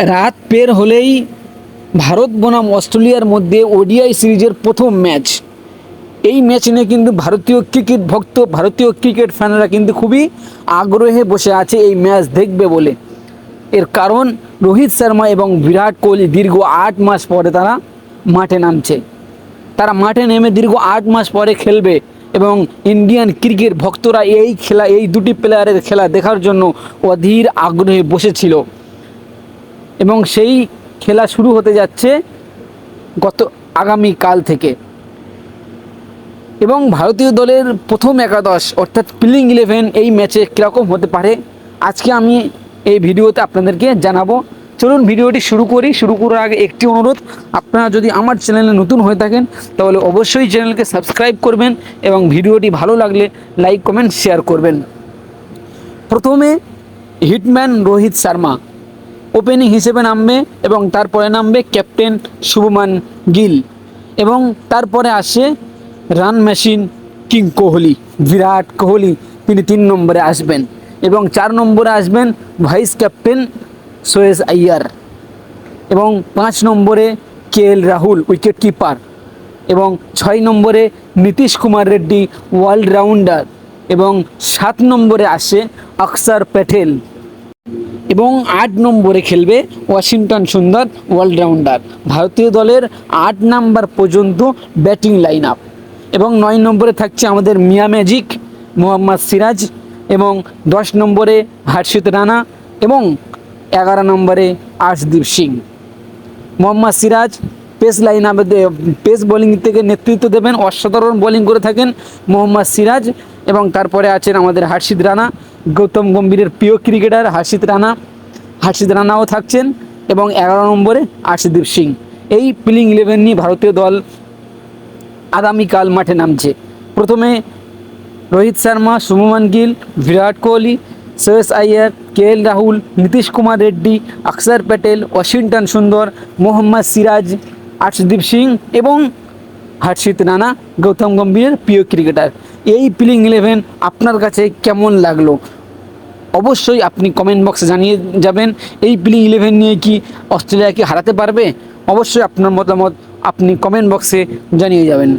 রাত পের হলেই ভারত বনাম অস্ট্রেলিয়ার মধ্যে ওডিআই সিরিজের প্রথম ম্যাচ। এই ম্যাচ নিয়ে কিন্তু ভারতীয় ক্রিকেট ভক্ত, ভারতীয় ক্রিকেট ফ্যানরা কিন্তু খুবই আগ্রহে বসে আছে এই ম্যাচ দেখবে বলে। এর কারণ রোহিত শর্মা এবং বিরাট কোহলি দীর্ঘ 8 মাস পরে তারা মাঠে নামছে। তারা মাঠে নেমে দীর্ঘ 8 মাস পরে খেলবে এবং ইন্ডিয়ান ক্রিকেট ভক্তরা এই দুটি প্লেয়ারের খেলা দেখার জন্য অধীর আগ্রহে বসেছিল এবং সেই খেলা শুরু হতে যাচ্ছে আগামীকাল থেকে। এবং ভারতীয় দলের প্রথম একাদশ অর্থাৎ প্লেইং 11 এই ম্যাচে কীরকম হতে পারে আজকে আমি এই ভিডিওতে আপনাদেরকে জানাবো। চলুন ভিডিওটি শুরু করি। শুরু করার আগে একটি অনুরোধ, আপনারা যদি আমার চ্যানেলে নতুন হয়ে থাকেন তাহলে অবশ্যই চ্যানেলকে সাবস্ক্রাইব করবেন এবং ভিডিওটি ভালো লাগলে লাইক কমেন্ট শেয়ার করবেন। প্রথমে হিটম্যান রোহিত শর্মা ওপেনিং হিসেবে নামবে এবং তারপরে নামবে ক্যাপ্টেন শুভমান গিল এবং তারপরে আসে run machine king Kohli, Virat Kohli, তিনি 3 নম্বরে আসবেন এবং 4 নম্বরে আসবেন ভাইস ক্যাপ্টেন শ্রেয়স আইয়ার এবং 5 নম্বরে কেএল রাহুল উইকেট কিপার এবং 6 নম্বরে নীতিশ কুমার রেড্ডি অলরাউন্ডার এবং 7 নম্বরে আসে অক্ষর প্যাটেল এবং 8 নম্বরে খেলবে ওয়াশিংটন সুন্দর অলরাউন্ডার। ভারতীয় দলের 8 নাম্বার পর্যন্ত ব্যাটিং লাইন আপ এবং 9 নম্বরে থাকছে আমাদের মিয়া ম্যাজিক মোহাম্মদ সিরাজ এবং 10 নম্বরে হর্ষিত রানা এবং 11 নম্বরে আর্শদীপ সিং। মোহাম্মদ সিরাজ পেস বোলিং থেকে নেতৃত্ব দেবেন, অসাধারণ বোলিং করে থাকেন মোহাম্মদ সিরাজ এবং তারপরে আছেন আমাদের হর্ষিত রানা, গৌতম গম্ভীরের প্রিয় ক্রিকেটার হর্ষিত রানাও থাকছেন এবং 11 নম্বরে আর্শদীপ সিং। এই প্লেইং 11 নিয়ে ভারতীয় দল আগামীকাল মাঠে নামছে। প্রথমে রোহিত শর্মা, শুভমান গিল, বিরাট কোহলি, শ্রেয়স আইয়ার, কেএল রাহুল, নীতিশ কুমার রেড্ডি, অক্ষর প্যাটেল, ওয়াশিংটন সুন্দর, মোহাম্মদ সিরাজ, আর্শদীপ সিং এবং হর্ষিত রানা, গৌতম গম্ভীরের প্রিয় ক্রিকেটার। এই প্লেইং 11 আপনার কাছে কেমন লাগলো অবশ্যই আপনি কমেন্ট বক্সে জানিয়ে যাবেন। এই প্লেইং 11 নিয়ে কি অস্ট্রেলিয়াকে হারাতে পারবে? অবশ্যই আপনার মতামত আপনি কমেন্ট বক্সে জানিয়ে যাবেন।